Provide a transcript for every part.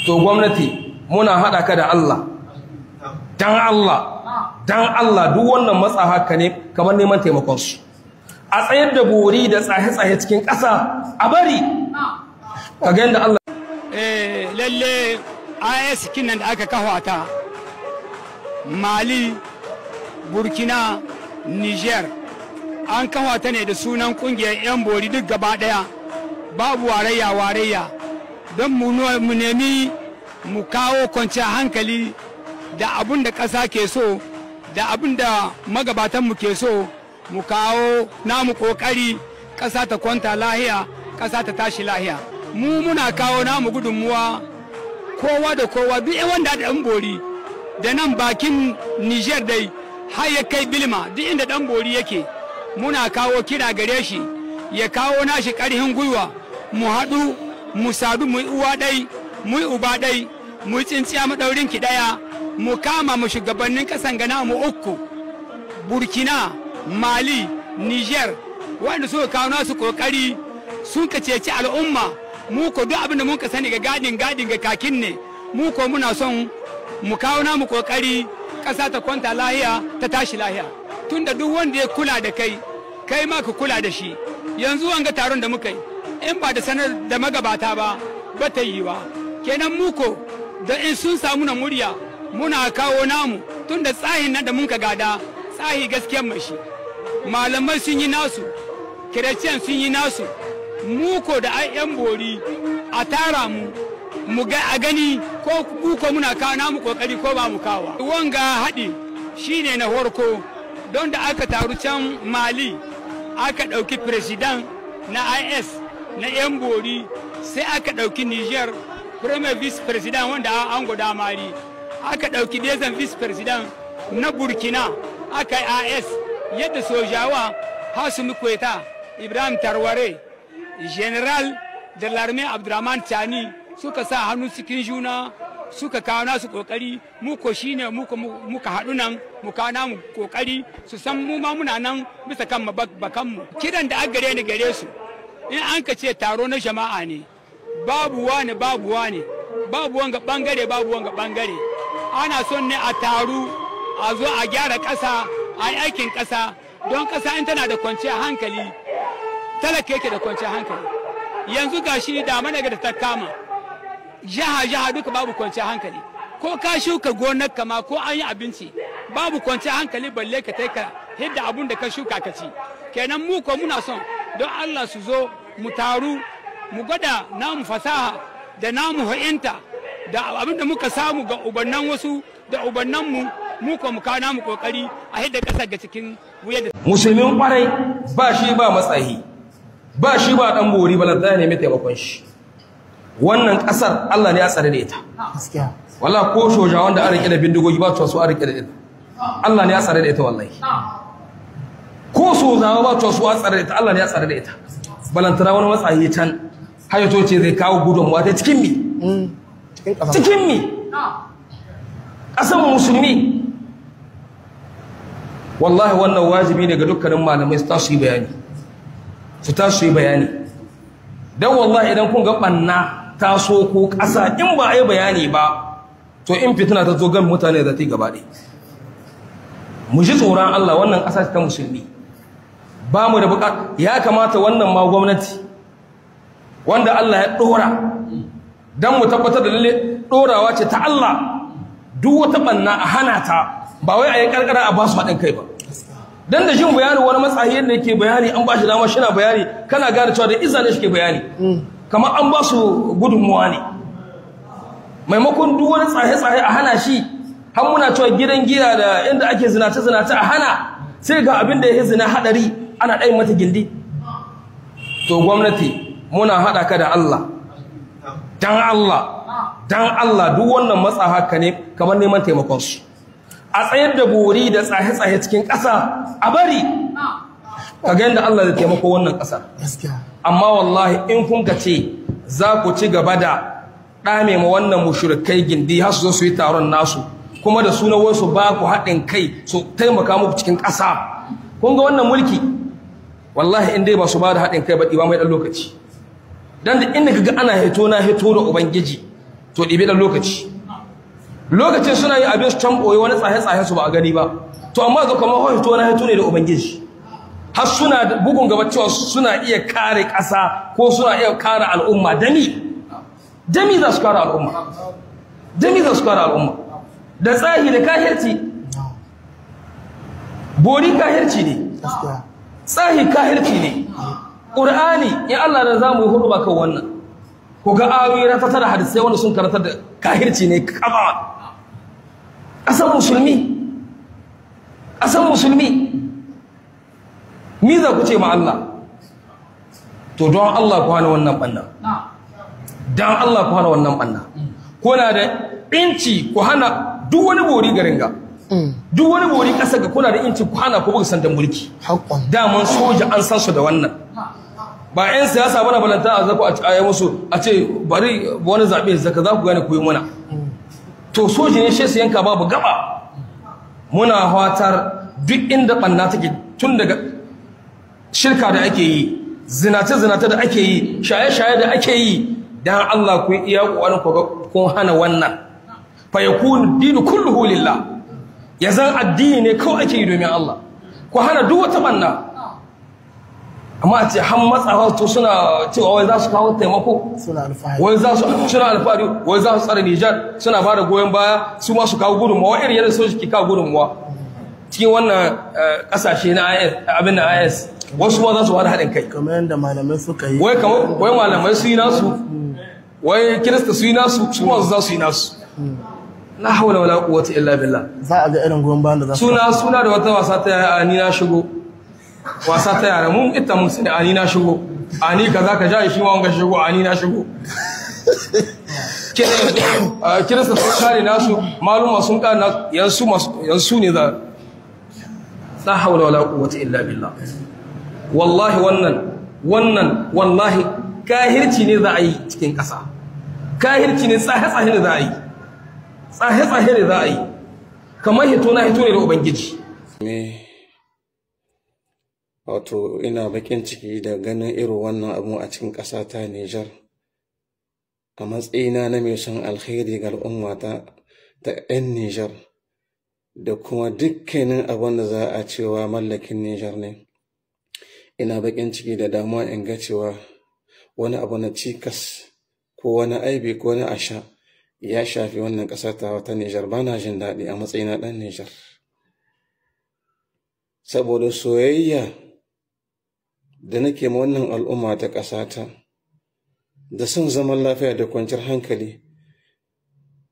to gwamnati muna haɗa ka da Allah dan Allah duk wannan matsa haka ne kamar neman taimakon su a tsayar da bori da tsahe-tsahe cikin ƙasa a bari ka ga yadda Allah lalle IS kinan da aka kawo ta Mali, Burkina, Niger an kawo ta ne da sunan kungiyar 'yan bori duk gaba daya babu warayya don mu nemi mu kawo kwanciyar hankali da abin da ƙasa ke so da abin da magabatanmu ke so mu kawo namu ƙoƙari ƙasa ta kwanta lahiya ƙasa ta tashi lahiya mu muna kawo namu gudunmuwa kowa da kowa duk wanda da ɗan bori da nan bakin Niger dai har ya kai Bilma duk inda ɗan bori yake muna kawo kira gare shi ya kawo nashi ƙarfin gwiwa mu haɗu mu sadu mu uwa ɗai mu uba ɗai mu tsintsiya maɗaurin ki ɗaya mu kama mu shugabannin ƙasan gana mu uku Burkina, Mali, Niger wanda suka kawo nasu ƙoƙari sun ka ceci al'umma mu ko duk abin da mun ka sani ga gadin ga kakin ne mu ko muna son mu kawo namu ƙoƙari ƙasa ta kwanta lahiya ta tashi lahiya tunda duk wanda ya kula da kai kai ma ka kula da shi yanzu an ga taron da muka yi in ba da sanar da magabata ba ta yi ba kenan muko da in sun samu na murya muna kawo namu tunda tsahin nan da mun ka gada tsahi gaskiyar mai shi malamai sun yi nasu kiristiyan sun yi nasu muko da ayyan bori a tara mu ga a gani ko muko muna kawo namu kokari ko ba mu kawo wanga haɗi shine na farko don da aka taru can Mali aka ɗauki president na IS na 'yan bori sai aka ɗauki Niger premier vice president wanda an guda mari aka ɗauki dezan vice president na Burkina aka yi IS yadda sojawa Hasumi Kweta Ibrahim Tarware general da l'armée Abdurrahman Tani suka sa hannu cikin juna suka kawo nasu kokari mu ko shine muka haɗu nan mu kawo namu kokari su san mu ma muna nan bisa kan bakan mu kiran da aka gare ni gare su in an ka ce taro na jama'a ne babu wani babu wanga bangare babu wanga bangare ana son ne a taru a zo a gyara ƙasa a yi aikin ƙasa don ƙasa in tana da kwanciyar hankali talaka yake da kwanciyar hankali yanzu gashi da mana da ta kama jiha duka babu kwanciyar hankali ko ka shuka gonar kama ko an yi abinci babu kwanciyar hankali balle ka taika hidda abun da ka shuka ka ci kenan mu ko muna son don Allah su zo mu taru mu gwada namu fasaha da namu ha'inta da abin da muka samu ga ubannan wasu da ubannan mu ko mu kawo namu kokari a hidda kasar ga cikin wuya da musulmin kwarai ba shi ba matsayi ba shi ba dan bori balanta ne mai taimakon shi wannan kasar Allah ne ya tsare da ita gaskiya wallahi ko soja wanda an rike da bindigogi ba su an rike da ita Allah ne ya tsare da ita wallahi ko sojawa ba su an tsare da ita Allah ne ya tsare da ita balantana wani matsayi can hayato ce zai kawo gudunmuwa ta cikin mi cikin mi kasan musulmi wallahi wannan wajibi ne ga dukkanin malamai su tasu yi bayani dan wallahi idan kun ga banna taso ko ƙasa in ba a yi bayani ba to in fitina ta zo gan mutane da ta yi gabaɗe mu ji tsoron Allah wannan ƙasa ta musulmi ba mu da buƙat ya kamata wannan ma gwamnati wanda Allah ya ɗora don mu tabbatar da lalle ɗorawa ce ta Allah duk wata banna a hana ta ba wai a yi ƙarƙara a ba su haɗin kai ba dan da jin bayani wani matsayi yadda yake bayani an ba shi dama shi na bayani kana gane cewa da izza ne shi ke bayani kamar an ba su gudunmuwa ne maimakon duk wani tsaye-tsaye a hana shi har muna cewa gidan giya da inda ake zinace-zinace a hana sai ga abin da ya zina hadari ana ɗayin mata gindi to gwamnati muna haɗa ka da Allah dan Allah duk wannan matsa haka ne kamar neman taimakon su a tsayar da bori da tsaye-tsaye cikin ƙasa a bari ka ga yadda Allah zai taimako wannan ƙasar amma wallahi in kun ka ce za ku ci gaba da ɗame ma wannan mushrikai gindi har su zo su yi taron nasu kuma da sunan wasu ba ku haɗin kai su taimaka muku cikin ƙasa kun ga wannan mulki wallahi in dai ba su ba da haɗin kai ba ɗiba mai ɗan lokaci dan da inda kaga ana hito na hito da ubangiji to ɗibi ɗan lokacin suna yi abin su can ɓoye wani tsaye-tsayen su ba a gani ba to amma zo kamar hito na hito ne da ubangiji har suna bugun gaba cewa suna iya kare ƙasa ko suna iya kare al'umma dami za su kare al'umma da tsahi da kahirci bori kahirci ne tsahi kahirci ne ƙur'ani in Allah da za mu yi hudu ba kan wannan ko ga ayoyi na tattara hadisai wanda sun karantar da kahirci ne kama ƙasar musulmi mi za ku ce ma Allah to don Allah ku hana wannan ɓanna ko na da inci ku hana duk wani bori garin ga duk wani bori ƙasa ga kuna da inci ku hana ku buga sandan mulki daman soja an san su da wannan ba 'yan siyasa bana balanta a zaku a yi musu a ce bari wani zaɓe zaka za ku gane ku yi muna to soji ne shi su yanka babu gaba muna fatar duk inda ɓanna take tun daga shirka da ake yi zinace-zinace da ake yi shaye-shaye da ake yi dan Allah ku iya ƙoƙarin ku hana wannan fa yakunu dinu kulluhu lillah ya zan addini ne kawai ake yi domin Allah ku hana duk wata ɓanna amma a ce han matsawa to suna cewa wai za su kawo taimako wai za su tsare Nijar suna ba da goyon baya su ma su kawo gudunmawa irin yadda soji ke kawo gudunmawa cikin wannan kasashe na IS wasu ma za su wada haɗin kai kamar yadda malamai suka yi wai malamai su yi nasu wai kirista su yi nasu su ma za su yi nasu la hawla wala quwwata illa billah za a ga irin goyon bayan da za su suna da wata wasa ta ni na shigo wasa ta yara mun ita mun sani ani na shigo ani kaza ka ja shi ma wanga shigo ani na shigo kirista sun kare nasu maluma sun kare nasu yansu ne za la hawla wala quwwata illa billah wallahi wallahi kahirci ne za a yi cikin ƙasa kahirci ne tsahe ne za a yi tsahe ne za a yi kamar hito ne da ubangiji wato ina bakin ciki da ganin irin wannan abu a cikin ƙasa ta Nijar a matsayina na mai son alkhairi ga al'ummata ta 'yan Nijar da kuma dukkanin abin da za a cewa mallakin Nijar ne ina bakin ciki da damuwa in ga cewa wani abu na cikas ko wani aibi ko wani asha ya shafi wannan ƙasa ta Nijar ba na jin daɗi a matsayina ɗan Nijar saboda soyayya da nake ma wannan al'umma ta ƙasata da son zaman lafiya da kwanciyar hankali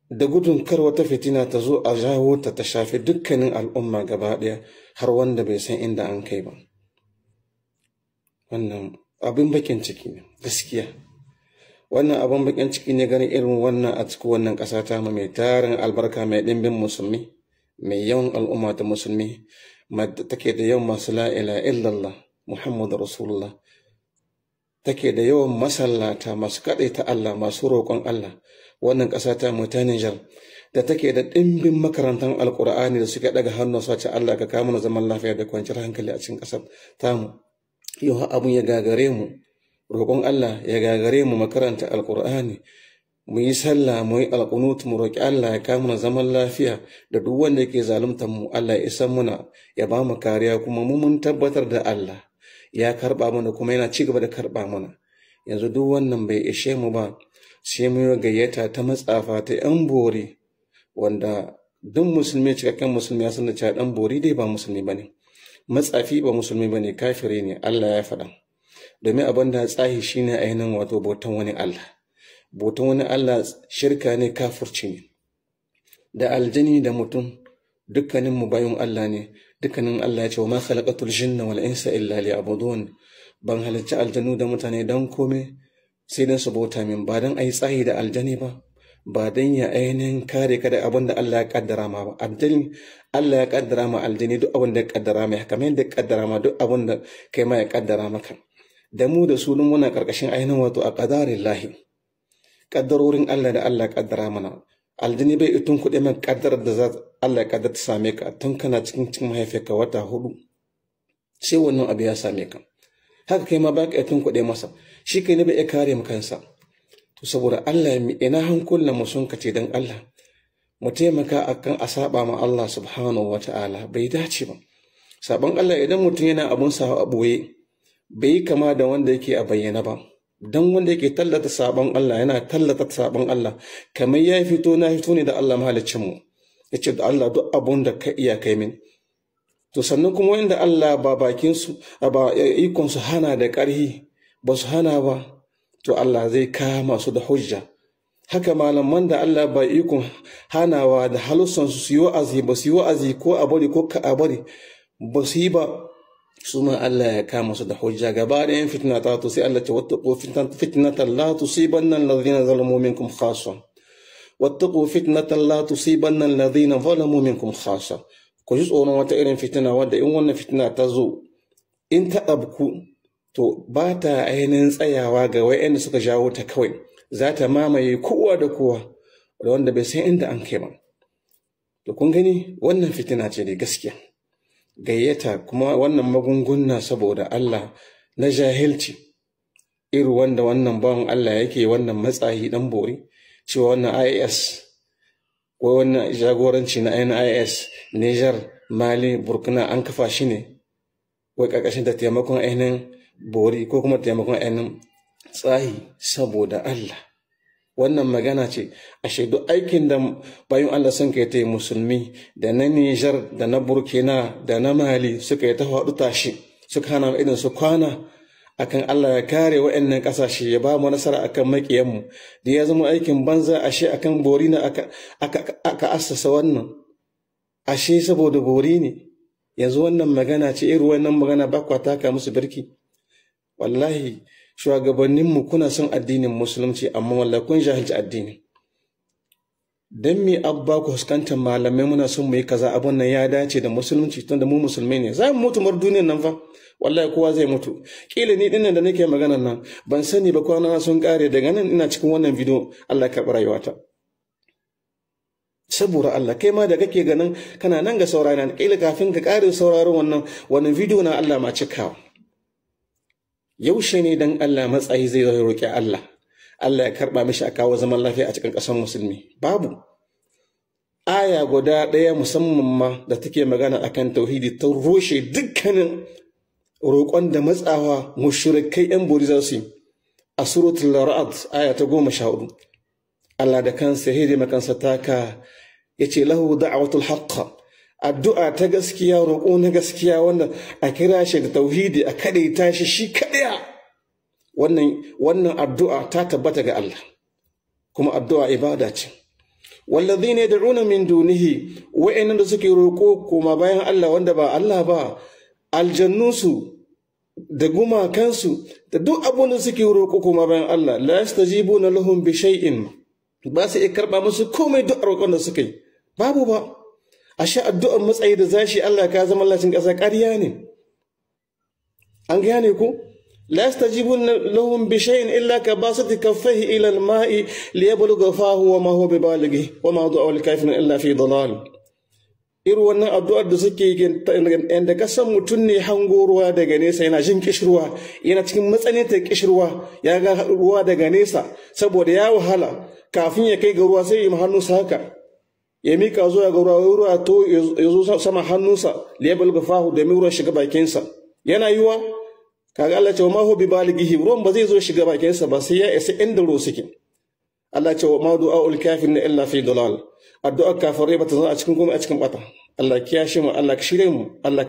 da gudun kar wata fitina ta zo a jawo ta shafi dukkanin al'umma gaba ɗaya har wanda bai san inda an kai ba wannan abin bakin ciki ne gaskiya wannan abin bakin ciki ne ganin irin wannan a cikin wannan ƙasa ta mai tarin albarka mai ɗimbin musulmi mai yawan al'umma ta musulmi take da yawan masu la ilaha illallah Muhammadu Rasulullah take da yawan masallata masu kaɗaita Allah masu roƙon Allah wannan ƙasa ta mu ta Nijar da take da ɗimbin makarantar Alƙur'ani da suke ɗaga hannu su ce Allah ka kawo mana zaman lafiya da kwanciyar hankali a cikin ƙasar tamu yau abun ya gagare mu roƙon Allah ya gagare mu makaranta Alƙur'ani mu yi sallah mu yi alƙunut mu roƙi Allah ya kawo mana zaman lafiya da duk wanda yake zaluntar mu Allah ya isa muna ya ba mu kariya kuma mu mun tabbatar da Allah ya karba mana kuma yana ci gaba da karba mana yanzu duk wannan bai ishe mu ba sai mu yi gayyata ta matsafa ta yan bori wanda duk musulmi cikakken musulmi ya san da cewa dan bori dai ba musulmi bane matsafi ba musulmi bane kafiri ne Allah ya faɗa domin abin da tsahi shine ainihin wato bautan wani Allah shirka ne kafirci ne da aljani da mutum dukkanin mu bayan Allah ne dukkanin Allah ya ce wa ma khalaqatul jinna wal insa illa liya'budun ban halicci aljanu da mutane dan kome sai dan su bauta min ba dan ayi tsahi da aljani ba dan ya ainihin kare ka da abin da Allah ya kaddara ma ba aljani Allah ya kaddara ma aljani duk abin da ya kaddara mai kamar yadda ya kaddara ma duk abin da kai ma ya kaddara maka da mu da su muna karkashin ainihin wato a qadarillahi kaddarorin Allah da Allah ya kaddara mana aljini bai itun kuɗi mai ƙaddarar da za Allah ya ƙaddar ta same ka tun kana cikin mahaifiyarka wata 4 sai wannan abu ya same ka haka kai ma ba ka itun kuɗi masa shi kai ne bai iya kare kansa to saboda Allah ina hankulan mu sun kace dan Allah mu taimaka akan a saba ma Allah subhanahu wata'ala bai dace ba. Saban Allah idan mutum yana abun sa a boye bai kama da wanda yake a bayyana ba. Dan wanda yake tallata saban Allah yana tallata saban Allah kamar ya fito na fito ne da Allah mahaliccin mu. Yace da Allah duk abun da ka iya kai min. To sannan kuma wanda Allah ba bakin su ba ikon su hana da ƙarhi ba su hana ba, to Allah zai kama su da hujja. Haka malaman da Allah ba ikon hanawa da halussan su yi wa'azi ba su yi wa'azi ko a bari ko ka a bari ba su yi ba, su ma Allah ya kama su da hujja. Gaba da yin fitina ta to sai Allah ce wattaqu fitnatan la tusibanna alladhina zalamu minkum khassa. Wattaqu fitnatan la tusibanna alladhina zalamu minkum khassa. Ku ji tsoron wata irin fitina wadda in wannan fitina ta zo in ta abku to ba ta ainihin tsayawa ga wa'anda suka jawo ta kawai, za ta mamaye kowa da kowa da wanda bai san inda an kai ba. To kun gani wannan fitina ce da gaskiya gayyata kuma wannan magunguna saboda Allah na jahilci iri wanda wannan bawan Allah yake wannan matsayi dan bori cewa wannan IAS ko wannan jagoranci na IAS Niger, Mali, Burkina an kafa shi ne wai ƙarƙashin da taimakon ainihin bori ko kuma taimakon ainihin tsahi saboda Allah. Wannan magana ce a shaidu aikin da bayan Allah sun kai ta musulmi da na Niger da na Burkina da na Mali suka yi ta faɗu tashi suka hana irin su kwana akan Allah ya kare wa'annan ƙasashe ya ba mu nasara akan maƙiyanmu da ya zama aikin banza ashe akan bori na aka assasa wannan. Ashe saboda bori ne yanzu wannan magana ce irin wannan magana ba kwa taka musu birki. Wallahi shugabanninmu kuna son addinin musulunci amma wallahi kun jahilci addini. Dan me abba ku huskantar malamai muna son mu yi kaza abun nan ya dace da musulunci tunda mu musulmai ne. Za mu mutu mar duniyar nan fa wallahi kowa zai mutu. Kila ni dinnan da nake maganar nan ban sani ba kwana sun kare daga nan ina cikin wannan video Allah ya karɓi rayuwata. Saboda Allah kai ma da kake ganin kana nan ga saurara kila kafin ka kare sauraron wannan video na Allah ma cikawa. Yaushe ne dan Allah matsayi zai roƙi Allah ya karɓa mishi a kawo zaman lafiya a cikin ƙasar musulmi? Babu. Aya guda ɗaya musamman ma da take magana akan tauhidi ta rushe dukkanin roƙon da matsawa mushrikai yan bori za su yi a suratul Ra'd aya ta 14. Allah da kansa hidi makansa taka yace lahu da'watul haqq, addu'a ta gaskiya, roƙo na gaskiya wanda a kira shi da tauhidi a kadaita shi kadaya. Wannan addu'a ta tabbata ga Allah kuma addu'a ibada ce. Wallazina yad'una min dunihi, wa'annan da suke roƙo kuma bayan Allah wanda ba Allah ba, aljannunsu da gumakansu da duk abun da suke roƙo kuma bayan Allah, la yastajibuna lahum bi shay'in, ba su iya karɓa musu komai duk roƙon da suka yi babu ba. Ashe addu'ar matsayi da zashi Allah ka zama lacin ƙasa ƙarya ne. An gane ku? La yastajibuna lahum bi shay'in illa ka basati kaffaihi ila al-ma'i liyablugha fahu wa ma huwa bibalighi wa ma du'a al-kafirin illa fi dalal. Irin wannan addu'ar da suke yanda kasan mutum ne hango ruwa daga nesa yana jin kishirwa, yana cikin matsanantar kishirwa, ya ga ruwa daga nesa saboda ya wahala kafin ya kai ga ruwa sai ya yi hannunsa haka ya mika zuwa ga ruwa to ya zo sama hannunsa liyabal gafahu da ruwan shiga bakinsa. Yana yiwa kaga Allah ce wa ma hu bi balighi, ruwan ba zai zo shiga bakinsa ba sai ya isa inda ruwa suke. Allah ce wa ma du'aul kafirin illa fi dalal, addu'ar kafirai ba ta zo a cikin komai a cikin bata. Allah kiyashe mu, Allah ka shirye mu, Allah